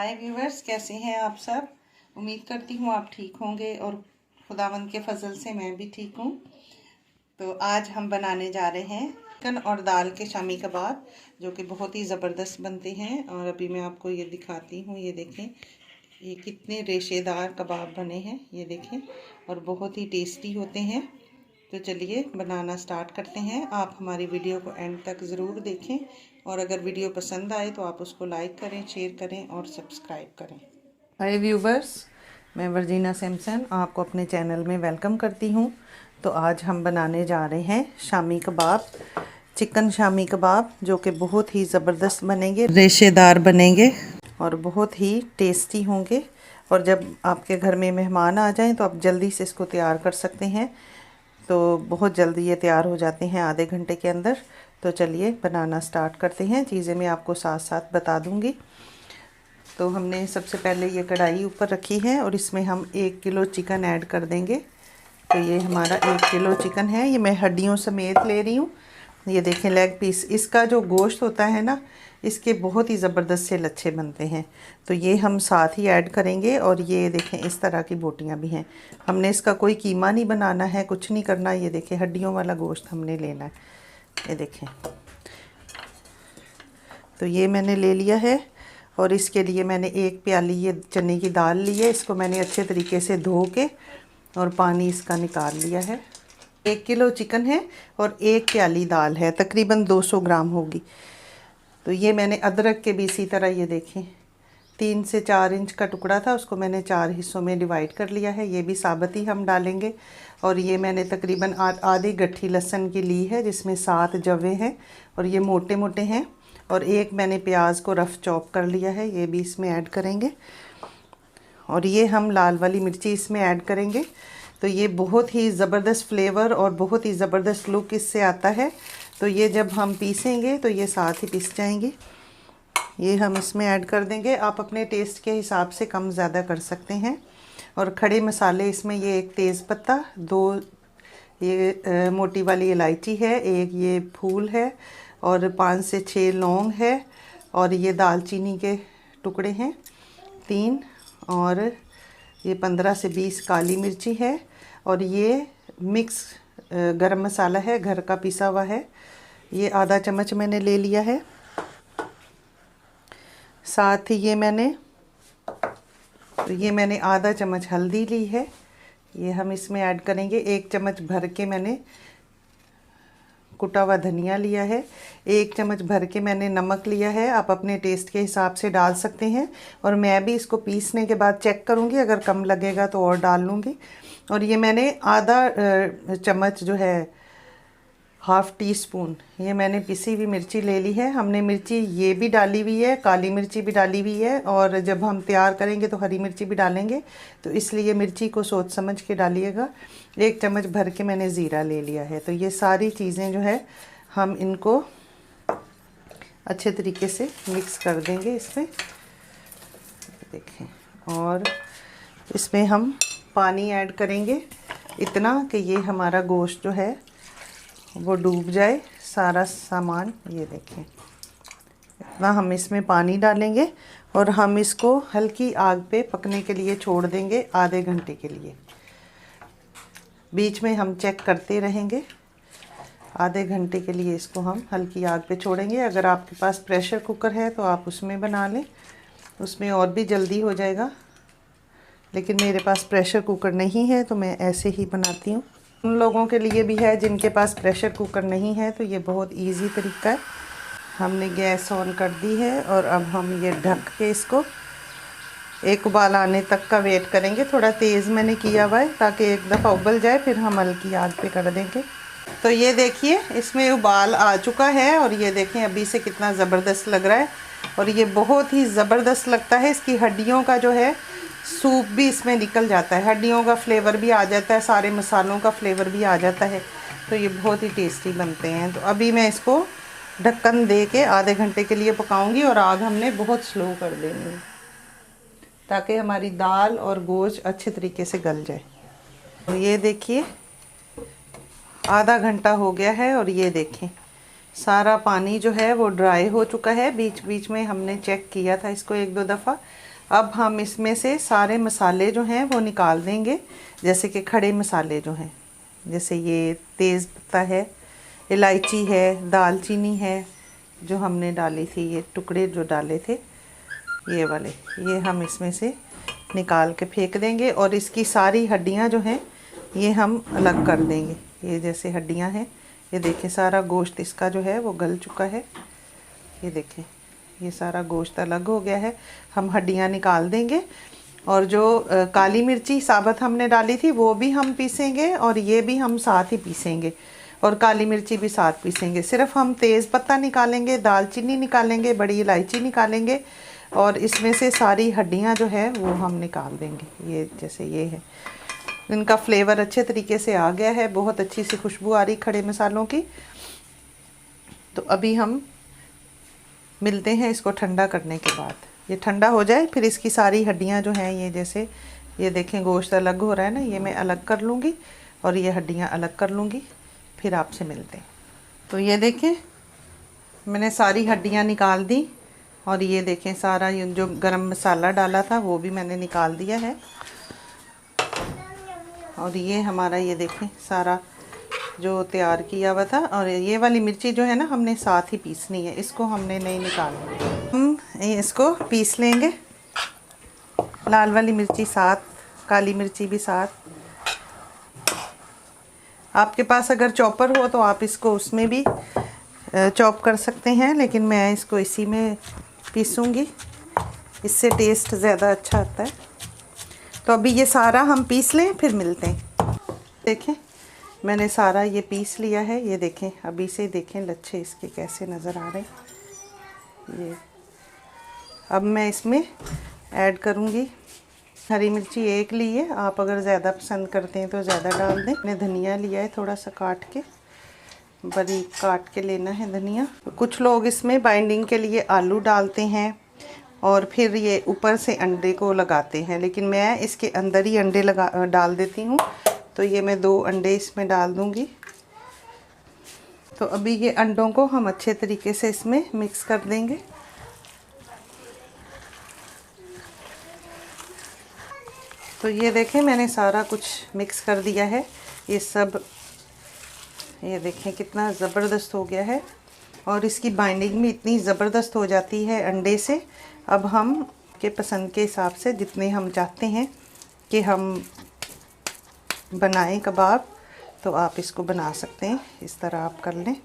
हाय viewers, कैसे हैं आप सब। उम्मीद करती हूँ आप ठीक होंगे और खुदावंद के फजल से मैं भी ठीक हूँ। तो आज हम बनाने जा रहे हैं चिकन और दाल के शामी कबाब, जो कि बहुत ही ज़बरदस्त बनते हैं। और अभी मैं आपको ये दिखाती हूँ। ये देखें, ये कितने रेशेदार कबाब बने हैं, ये देखें, और बहुत ही टेस्टी होते हैं। तो चलिए बनाना स्टार्ट करते हैं। आप हमारी वीडियो को एंड तक ज़रूर देखें, और अगर वीडियो पसंद आए तो आप उसको लाइक करें, शेयर करें और सब्सक्राइब करें। हाय व्यूवर्स, मैं वर्जीना सैमसन आपको अपने चैनल में वेलकम करती हूँ। तो आज हम बनाने जा रहे हैं शामी कबाब, चिकन शामी कबाब, जो कि बहुत ही ज़बरदस्त बनेंगे, रेशेदार बनेंगे और बहुत ही टेस्टी होंगे। और जब आपके घर में मेहमान आ जाएं तो आप जल्दी से इसको तैयार कर सकते हैं। तो बहुत जल्दी ये तैयार हो जाते हैं, आधे घंटे के अंदर। तो चलिए बनाना स्टार्ट करते हैं। चीज़ें मैं आपको साथ साथ बता दूंगी। तो हमने सबसे पहले ये कढ़ाई ऊपर रखी है और इसमें हम 1 किलो चिकन ऐड कर देंगे। तो ये हमारा 1 किलो चिकन है, ये मैं हड्डियों समेत ले रही हूँ। ये देखें, लेग पीस। इसका जो गोश्त होता है ना, इसके बहुत ही ज़बरदस्त से लच्छे बनते हैं। तो ये हम साथ ही ऐड करेंगे। और ये देखें, इस तरह की बोटियां भी हैं। हमने इसका कोई कीमा नहीं बनाना है, कुछ नहीं करना। ये देखें, हड्डियों वाला गोश्त हमने लेना है। ये देखें, तो ये मैंने ले लिया है। और इसके लिए मैंने 1 प्याली ये चने की दाल ली है। इसको मैंने अच्छे तरीके से धो के और पानी इसका निकाल लिया है। 1 किलो चिकन है और 1 प्याली दाल है, तकरीबन 200 ग्राम होगी। तो ये मैंने अदरक के भी इसी तरह, ये देखें, 3 से 4 इंच का टुकड़ा था, उसको मैंने 4 हिस्सों में डिवाइड कर लिया है। ये भी साबुत ही हम डालेंगे। और ये मैंने तकरीबन आधी गट्ठी लहसुन की ली है, जिसमें 7 जवे हैं और ये मोटे मोटे हैं। और एक मैंने प्याज को रफ़ चॉप कर लिया है, ये भी इसमें ऐड करेंगे। और ये हम लाल वाली मिर्ची इसमें ऐड करेंगे। तो ये बहुत ही ज़बरदस्त फ्लेवर और बहुत ही ज़बरदस्त लुक इससे आता है। तो ये जब हम पीसेंगे तो ये साथ ही पिस जाएंगी। ये हम इसमें ऐड कर देंगे। आप अपने टेस्ट के हिसाब से कम ज़्यादा कर सकते हैं। और खड़े मसाले इसमें ये 1 तेज़पत्ता, 2 ये मोटी वाली इलायची है, 1 ये फूल है, और 5 से 6 लौंग है, और ये दालचीनी के टुकड़े हैं 3, और ये 15 से 20 काली मिर्ची है, और ये मिक्स गरम मसाला है, घर का पिसा हुआ है, ये आधा चम्मच मैंने ले लिया है। साथ ही ये मैंने आधा चम्मच हल्दी ली है, ये हम इसमें ऐड करेंगे। 1 चम्मच भर के मैंने कुटा हुआ धनिया लिया है। 1 चम्मच भर के मैंने नमक लिया है, आप अपने टेस्ट के हिसाब से डाल सकते हैं। और मैं भी इसको पीसने के बाद चेक करूँगी, अगर कम लगेगा तो और डाल लूँगी। और ये मैंने आधा चम्मच जो है, हाफ़ टी स्पून, ये मैंने पिसी हुई मिर्ची ले ली है। हमने मिर्ची ये भी डाली हुई है, काली मिर्ची भी डाली हुई है, और जब हम तैयार करेंगे तो हरी मिर्ची भी डालेंगे। तो इसलिए मिर्ची को सोच समझ के डालिएगा। 1 चम्मच भर के मैंने ज़ीरा ले लिया है। तो ये सारी चीज़ें जो है, हम इनको अच्छे तरीके से मिक्स कर देंगे इसमें, देखें। और इसमें हम पानी ऐड करेंगे इतना कि ये हमारा गोश्त जो है वो डूब जाए, सारा सामान। ये देखें, इतना हम इसमें पानी डालेंगे और हम इसको हल्की आग पे पकने के लिए छोड़ देंगे, आधे घंटे के लिए। बीच में हम चेक करते रहेंगे। आधे घंटे के लिए इसको हम हल्की आग पे छोड़ेंगे। अगर आपके पास प्रेशर कुकर है तो आप उसमें बना लें, उसमें और भी जल्दी हो जाएगा। लेकिन मेरे पास प्रेशर कुकर नहीं है तो मैं ऐसे ही बनाती हूँ। उन लोगों के लिए भी है जिनके पास प्रेशर कुकर नहीं है, तो ये बहुत इजी तरीका है। हमने गैस ऑन कर दी है और अब हम ये ढक के इसको 1 उबाल आने तक का वेट करेंगे। थोड़ा तेज़ मैंने किया हुआ है ताकि एक दफ़ा उबल जाए, फिर हम हल्की आग पे कर देंगे। तो ये देखिए, इसमें उबाल आ चुका है और ये देखें अभी से कितना ज़बरदस्त लग रहा है। और ये बहुत ही ज़बरदस्त लगता है। इसकी हड्डियों का जो है सूप भी इसमें निकल जाता है, हड्डियों का फ्लेवर भी आ जाता है, सारे मसालों का फ्लेवर भी आ जाता है। तो ये बहुत ही टेस्टी बनते हैं। तो अभी मैं इसको ढक्कन दे के आधे घंटे के लिए पकाऊंगी, और आग हमने बहुत स्लो कर देनी है ताकि हमारी दाल और गोश्त अच्छे तरीके से गल जाए। तो ये देखिए, आधा घंटा हो गया है और ये देखें सारा पानी जो है वो ड्राई हो चुका है। बीच बीच में हमने चेक किया था इसको 1-2 दफ़ा। अब हम इसमें से सारे मसाले जो हैं वो निकाल देंगे, जैसे कि खड़े मसाले जो हैं, जैसे ये तेज़ पत्ता है, इलायची है, दालचीनी है जो हमने डाली थी, ये टुकड़े जो डाले थे ये वाले, ये हम इसमें से निकाल के फेंक देंगे। और इसकी सारी हड्डियां जो हैं ये हम अलग कर देंगे। ये जैसे हड्डियां हैं, ये देखें सारा गोश्त इसका जो है वो गल चुका है। ये देखें ये सारा गोश्त अलग हो गया है, हम हड्डियां निकाल देंगे। और जो काली मिर्ची साबुत हमने डाली थी वो भी हम पीसेंगे, और ये भी हम साथ ही पीसेंगे, और काली मिर्ची भी साथ पीसेंगे। सिर्फ हम तेज़ पत्ता निकालेंगे, दालचीनी निकालेंगे, बड़ी इलायची निकालेंगे, और इसमें से सारी हड्डियां जो है वो हम निकाल देंगे। ये जैसे ये है, इनका फ्लेवर अच्छे तरीके से आ गया है, बहुत अच्छी सी खुशबू आ रही खड़े मसालों की। तो अभी हम मिलते हैं इसको ठंडा करने के बाद। ये ठंडा हो जाए फिर इसकी सारी हड्डियां जो हैं, ये जैसे ये देखें गोश्त अलग हो रहा है ना, ये मैं अलग कर लूँगी और ये हड्डियां अलग कर लूँगी, फिर आपसे मिलते हैं। तो ये देखें मैंने सारी हड्डियां निकाल दी, और ये देखें सारा ये जो गरम मसाला डाला था वो भी मैंने निकाल दिया है। और ये हमारा ये देखें सारा जो तैयार किया हुआ था। और ये वाली मिर्ची जो है ना हमने साथ ही पीसनी है, इसको हमने नहीं निकालना। हम इसको पीस लेंगे, लाल वाली मिर्ची साथ, काली मिर्ची भी साथ। आपके पास अगर चॉपर हो तो आप इसको उसमें भी चॉप कर सकते हैं, लेकिन मैं इसको इसी में पीसूँगी, इससे टेस्ट ज़्यादा अच्छा आता है। तो अभी ये सारा हम पीस लें फिर मिलते हैं। देखें मैंने सारा ये पीस लिया है, ये देखें अभी से देखें लच्छे इसके कैसे नज़र आ रहे हैं। ये अब मैं इसमें ऐड करूँगी हरी मिर्ची एक ली है, आप अगर ज़्यादा पसंद करते हैं तो ज़्यादा डाल दें। मैंने धनिया लिया है थोड़ा सा काट के, बड़ी काट के लेना है धनिया। कुछ लोग इसमें बाइंडिंग के लिए आलू डालते हैं और फिर ये ऊपर से अंडे को लगाते हैं, लेकिन मैं इसके अंदर ही अंडे डाल देती हूँ। तो ये मैं 2 अंडे इसमें डाल दूँगी। तो अभी ये अंडों को हम अच्छे तरीके से इसमें मिक्स कर देंगे। तो ये देखें मैंने सारा कुछ मिक्स कर दिया है, ये सब ये देखें कितना ज़बरदस्त हो गया है, और इसकी बाइंडिंग भी इतनी ज़बरदस्त हो जाती है अंडे से। अब हम के पसंद के हिसाब से जितने हम चाहते हैं कि हम बनाएं कबाब, तो आप इसको बना सकते हैं। इस तरह आप कर लें।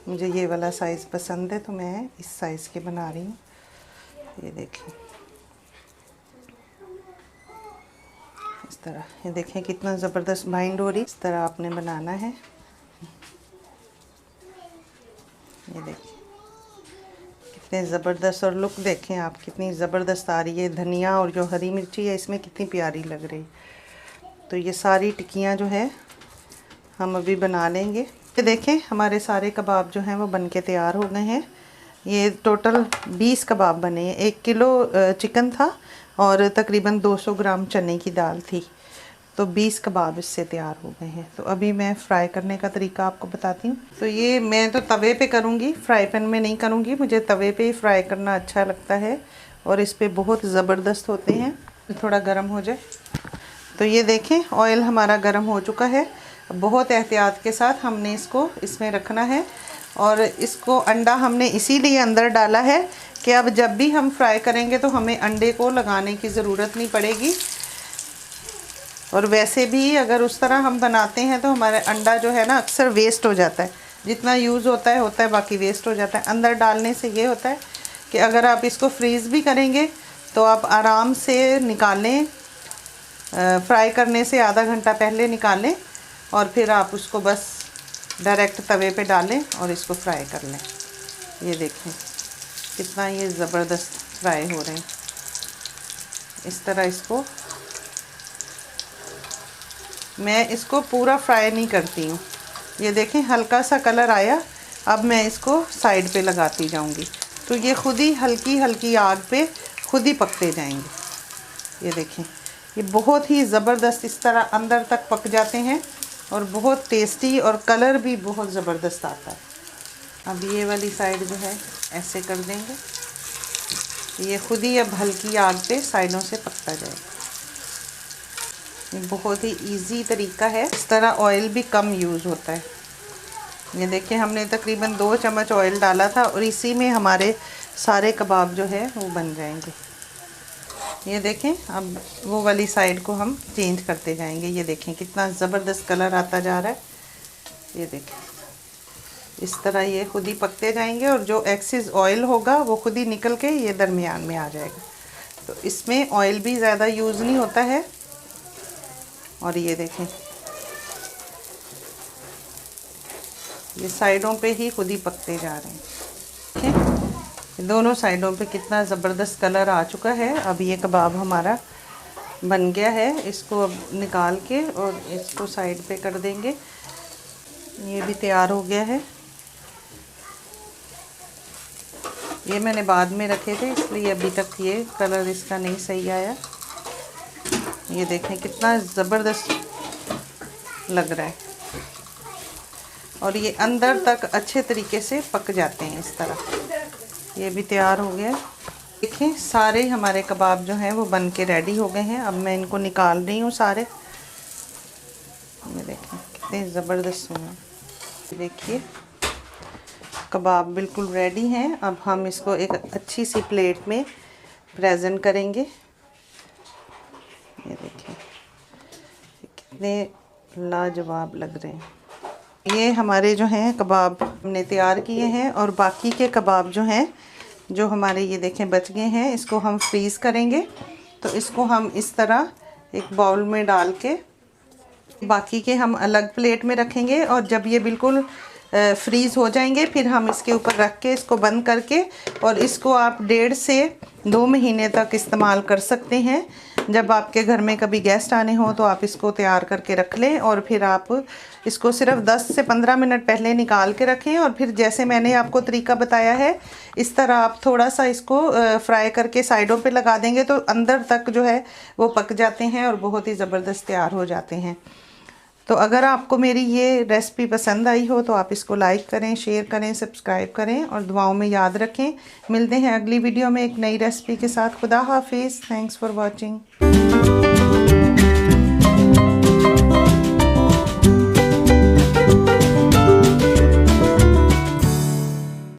मुझे ये वाला साइज़ पसंद है तो मैं इस साइज़ के बना रही हूँ। ये देखें इस तरह, ये देखें कितना ज़बरदस्त बाइंड हो रही। इस तरह आपने बनाना है। ये देखें कितने ज़बरदस्त, और लुक देखें आप कितनी ज़बरदस्त आ रही है। धनिया और जो हरी मिर्ची है इसमें कितनी प्यारी लग रही। तो ये सारी टिक्कियाँ जो है हम अभी बना लेंगे। ये देखें हमारे सारे कबाब जो हैं वो बनके तैयार हो गए हैं। ये टोटल 20 कबाब बने हैं। 1 किलो चिकन था और तकरीबन 200 ग्राम चने की दाल थी, तो 20 कबाब इससे तैयार हो गए हैं। तो अभी मैं फ्राई करने का तरीका आपको बताती हूँ। तो ये मैं तो तवे पे करूँगी, फ्राई पैन में नहीं करूँगी। मुझे तवे पे ही फ्राई करना अच्छा लगता है, और इस पे बहुत ज़बरदस्त होते हैं। थोड़ा गर्म हो जाए। तो ये देखें ऑयल हमारा गर्म हो चुका है। बहुत एहतियात के साथ हमने इसको इसमें रखना है, और इसको अंडा हमने इसीलिए अंदर डाला है कि अब जब भी हम फ्राई करेंगे तो हमें अंडे को लगाने की ज़रूरत नहीं पड़ेगी। और वैसे भी अगर उस तरह हम बनाते हैं तो हमारा अंडा जो है ना अक्सर वेस्ट हो जाता है, जितना यूज़ होता है बाकी वेस्ट हो जाता है। अंदर डालने से ये होता है कि अगर आप इसको फ्रीज़ भी करेंगे तो आप आराम से निकालें, फ्राई करने से आधा घंटा पहले निकालें, और फिर आप उसको बस डायरेक्ट तवे पे डालें और इसको फ्राई कर लें। ये देखें कितना ये ज़बरदस्त फ्राई हो रहे हैं। इस तरह इसको मैं इसको पूरा फ्राई नहीं करती हूँ। ये देखें हल्का सा कलर आया, अब मैं इसको साइड पे लगाती जाऊँगी, तो ये खुद ही हल्की हल्की आग पे खुद ही पकते जाएंगे। ये देखें ये बहुत ही ज़बरदस्त इस तरह अंदर तक पक जाते हैं, और बहुत टेस्टी, और कलर भी बहुत ज़बरदस्त आता है। अब ये वाली साइड जो है ऐसे कर देंगे। ये खुद ही अब हल्की आग पे साइडों से पकता जाएगा। ये बहुत ही इजी तरीका है, इस तरह ऑयल भी कम यूज़ होता है। ये देखिए हमने तकरीबन 2 चम्मच ऑयल डाला था और इसी में हमारे सारे कबाब जो है वो बन जाएंगे। ये देखें, अब वो वाली साइड को हम चेंज करते जाएंगे। ये देखें कितना ज़बरदस्त कलर आता जा रहा है। ये देखें इस तरह ये खुद ही पकते जाएंगे और जो एक्सेस ऑयल होगा वो खुद ही निकल के ये दरमियान में आ जाएगा। तो इसमें ऑयल भी ज़्यादा यूज़ नहीं होता है। और ये देखें ये साइडों पे ही खुद ही पकते जा रहे हैं। देखें दोनों साइडों पे कितना ज़बरदस्त कलर आ चुका है। अब ये कबाब हमारा बन गया है। इसको अब निकाल के और इसको साइड पे कर देंगे। ये भी तैयार हो गया है। ये मैंने बाद में रखे थे इसलिए अभी तक ये कलर इसका नहीं सही आया। ये देखें कितना ज़बरदस्त लग रहा है और ये अंदर तक अच्छे तरीके से पक जाते हैं इस तरह। ये भी तैयार हो गया। देखें सारे हमारे कबाब जो हैं वो बन के रेडी हो गए हैं। अब मैं इनको निकाल रही हूँ सारे। ये देखें कितने ज़बरदस्त हैं। देखिए कबाब बिल्कुल रेडी हैं। अब हम इसको एक अच्छी सी प्लेट में प्रेजेंट करेंगे। ये देखिए कितने लाजवाब लग रहे हैं। ये हमारे जो हैं कबाब हमने तैयार किए हैं और बाकी के कबाब जो हैं जो हमारे ये देखें बच गए हैं, इसको हम फ्रीज़ करेंगे। तो इसको हम इस तरह एक बाउल में डाल के बाकी के हम अलग प्लेट में रखेंगे और जब ये बिल्कुल फ्रीज़ हो जाएंगे फिर हम इसके ऊपर रख के इसको बंद करके और इसको आप 1.5 से 2 महीने तक इस्तेमाल कर सकते हैं। जब आपके घर में कभी गेस्ट आने हो तो आप इसको तैयार करके रख लें और फिर आप इसको सिर्फ 10 से 15 मिनट पहले निकाल के रखें और फिर जैसे मैंने आपको तरीका बताया है इस तरह आप थोड़ा सा इसको फ्राई करके साइडों पे लगा देंगे तो अंदर तक जो है वो पक जाते हैं और बहुत ही ज़बरदस्त तैयार हो जाते हैं। तो अगर आपको मेरी ये रेसिपी पसंद आई हो तो आप इसको लाइक करें, शेयर करें, सब्सक्राइब करें और दुआओं में याद रखें। मिलते हैं अगली वीडियो में एक नई रेसिपी के साथ। खुदा हाफिज़। Thanks for watching.